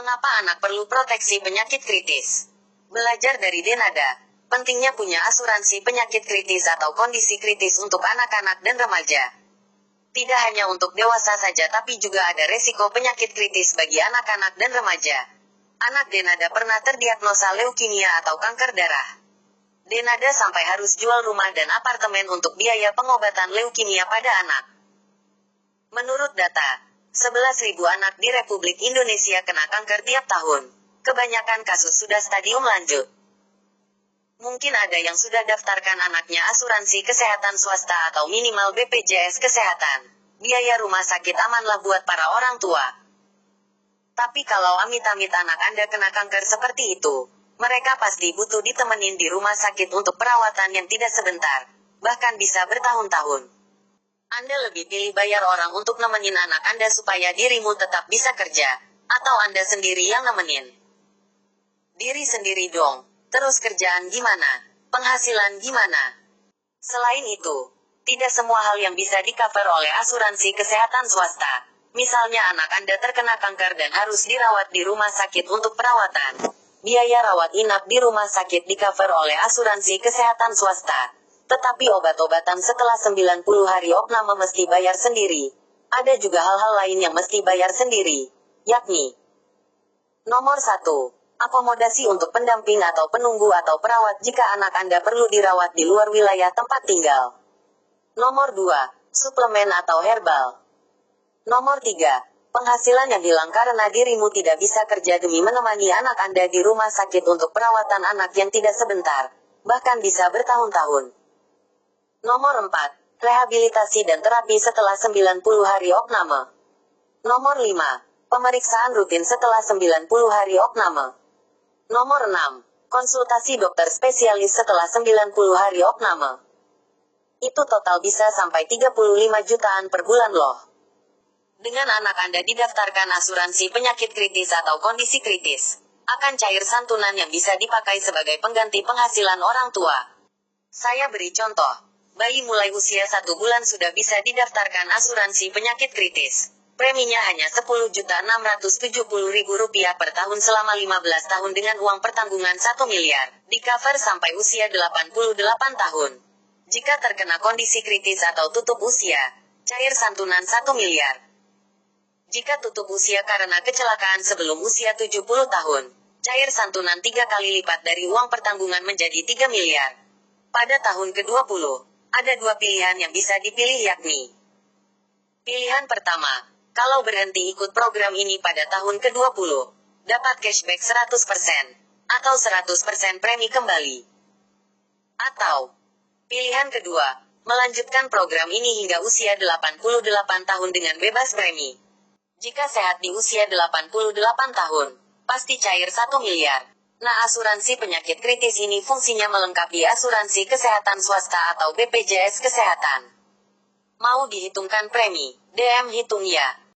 Mengapa anak perlu proteksi penyakit kritis? Belajar dari Denada. Pentingnya punya asuransi penyakit kritis atau kondisi kritis untuk anak-anak dan remaja. Tidak hanya untuk dewasa saja tapi juga ada resiko penyakit kritis bagi anak-anak dan remaja. Anak Denada pernah terdiagnosa leukemia atau kanker darah. Denada sampai harus jual rumah dan apartemen untuk biaya pengobatan leukemia pada anak. Menurut data, 11.000 anak di Republik Indonesia kena kanker tiap tahun. Kebanyakan kasus sudah stadium lanjut. Mungkin ada yang sudah daftarkan anaknya asuransi kesehatan swasta atau minimal BPJS Kesehatan. Biaya rumah sakit amanlah buat para orang tua. Tapi kalau amit-amit anak Anda kena kanker seperti itu, mereka pasti butuh ditemenin di rumah sakit untuk perawatan yang tidak sebentar, bahkan bisa bertahun-tahun. Anda lebih pilih bayar orang untuk nemenin anak Anda supaya dirimu tetap bisa kerja, atau Anda sendiri yang nemenin? Diri sendiri dong. Terus kerjaan gimana? Penghasilan gimana? Selain itu, tidak semua hal yang bisa di-cover oleh asuransi kesehatan swasta. Misalnya anak Anda terkena kanker dan harus dirawat di rumah sakit untuk perawatan. Biaya rawat inap di rumah sakit di-cover oleh asuransi kesehatan swasta. Tetapi obat-obatan setelah 90 hari opname mesti bayar sendiri. Ada juga hal-hal lain yang mesti bayar sendiri, yakni nomor 1. Akomodasi untuk pendamping atau penunggu atau perawat jika anak Anda perlu dirawat di luar wilayah tempat tinggal. Nomor 2. Suplemen atau herbal. Nomor 3. Penghasilan yang hilang karena dirimu tidak bisa kerja demi menemani anak Anda di rumah sakit untuk perawatan anak yang tidak sebentar, bahkan bisa bertahun-tahun. Nomor 4. Rehabilitasi dan terapi setelah 90 hari opname. Nomor 5. Pemeriksaan rutin setelah 90 hari opname. Nomor 6. Konsultasi dokter spesialis setelah 90 hari opname. Itu total bisa sampai 35 jutaan per bulan loh. Dengan anak Anda didaftarkan asuransi penyakit kritis atau kondisi kritis, akan cair santunan yang bisa dipakai sebagai pengganti penghasilan orang tua. Saya beri contoh. Bayi mulai usia 1 bulan sudah bisa didaftarkan asuransi penyakit kritis. Preminya hanya Rp10.670.000 per tahun selama 15 tahun dengan uang pertanggungan 1 miliar, di-cover sampai usia 88 tahun. Jika terkena kondisi kritis atau tutup usia, cair santunan 1 miliar. Jika tutup usia karena kecelakaan sebelum usia 70 tahun, cair santunan 3 kali lipat dari uang pertanggungan menjadi 3 miliar. Pada tahun ke-20, ada 2 pilihan yang bisa dipilih yakni. Pilihan pertama, kalau berhenti ikut program ini pada tahun ke-20, dapat cashback 100%, atau 100% premi kembali. Atau, pilihan kedua, melanjutkan program ini hingga usia 88 tahun dengan bebas premi. Jika sehat di usia 88 tahun, pasti cair 1 miliar. Nah, asuransi penyakit kritis ini fungsinya melengkapi asuransi kesehatan swasta atau BPJS Kesehatan. Mau dihitungkan premi? DM hitung ya.